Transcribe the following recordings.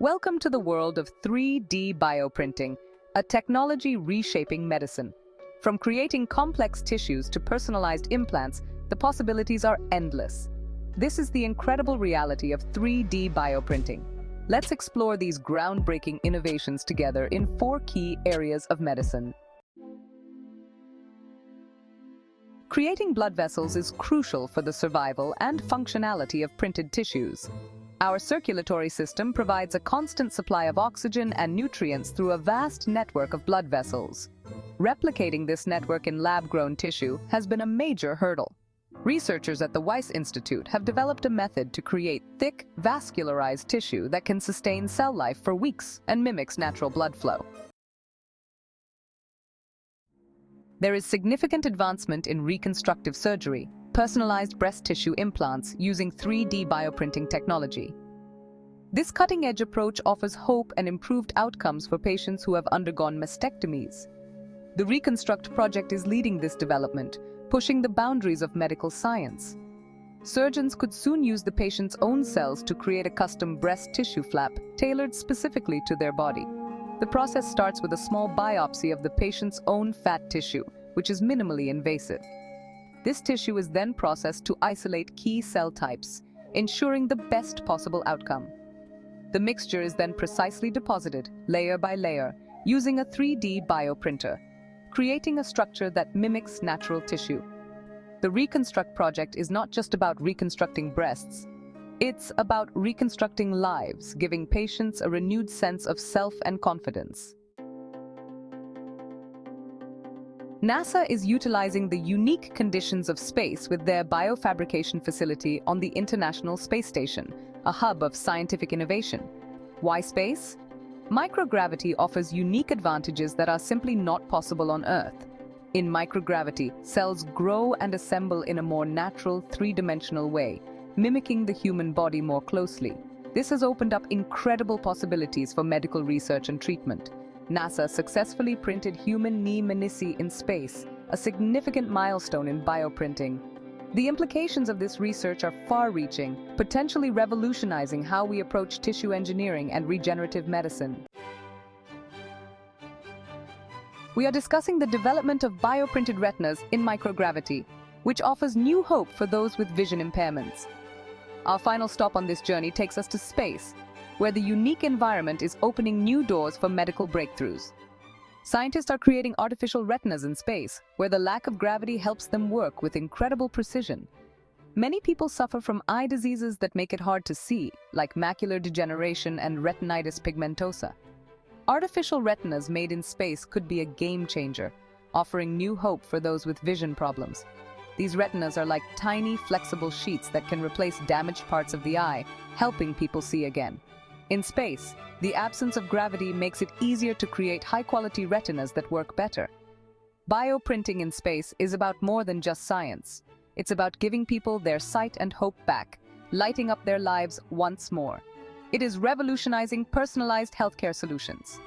Welcome to the world of 3D bioprinting, a technology reshaping medicine. From creating complex tissues to personalized implants, the possibilities are endless. This is the incredible reality of 3D bioprinting. Let's explore these groundbreaking innovations together in 4 key areas of medicine. Creating blood vessels is crucial for the survival and functionality of printed tissues. Our circulatory system provides a constant supply of oxygen and nutrients through a vast network of blood vessels. Replicating this network in lab-grown tissue has been a major hurdle. Researchers at the Weiss Institute have developed a method to create thick, vascularized tissue that can sustain cell life for weeks and mimics natural blood flow. There is significant advancement in reconstructive surgery, personalized breast tissue implants using 3D bioprinting technology. This cutting-edge approach offers hope and improved outcomes for patients who have undergone mastectomies. The Reconstruct project is leading this development, pushing the boundaries of medical science. Surgeons could soon use the patient's own cells to create a custom breast tissue flap tailored specifically to their body. The process starts with a small biopsy of the patient's own fat tissue, which is minimally invasive. This tissue is then processed to isolate key cell types, ensuring the best possible outcome. The mixture is then precisely deposited, layer by layer, using a 3D bioprinter, creating a structure that mimics natural tissue. The Reconstruct project is not just about reconstructing breasts. It's about reconstructing lives, giving patients a renewed sense of self and confidence. NASA is utilizing the unique conditions of space with their biofabrication facility on the International Space Station, a hub of scientific innovation. Why space? Microgravity offers unique advantages that are simply not possible on Earth. In microgravity, cells grow and assemble in a more natural, three-dimensional way, mimicking the human body more closely. This has opened up incredible possibilities for medical research and treatment. NASA successfully printed human knee menisci in space, a significant milestone in bioprinting. The implications of this research are far-reaching, potentially revolutionizing how we approach tissue engineering and regenerative medicine. We are discussing the development of bioprinted retinas in microgravity, which offers new hope for those with vision impairments. Our final stop on this journey takes us to space, where the unique environment is opening new doors for medical breakthroughs. Scientists are creating artificial retinas in space, where the lack of gravity helps them work with incredible precision. Many people suffer from eye diseases that make it hard to see, like macular degeneration and retinitis pigmentosa. Artificial retinas made in space could be a game changer, offering new hope for those with vision problems. These retinas are like tiny, flexible sheets that can replace damaged parts of the eye, helping people see again. In space, the absence of gravity makes it easier to create high-quality retinas that work better. Bioprinting in space is about more than just science. It's about giving people their sight and hope back, lighting up their lives once more. It is revolutionizing personalized healthcare solutions.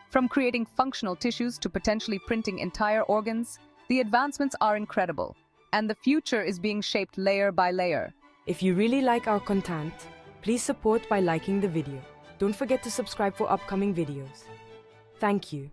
From creating functional tissues to potentially printing entire organs, the advancements are incredible, and the future is being shaped layer by layer. If you really like our content, please support by liking the video. Don't forget to subscribe for upcoming videos. Thank you.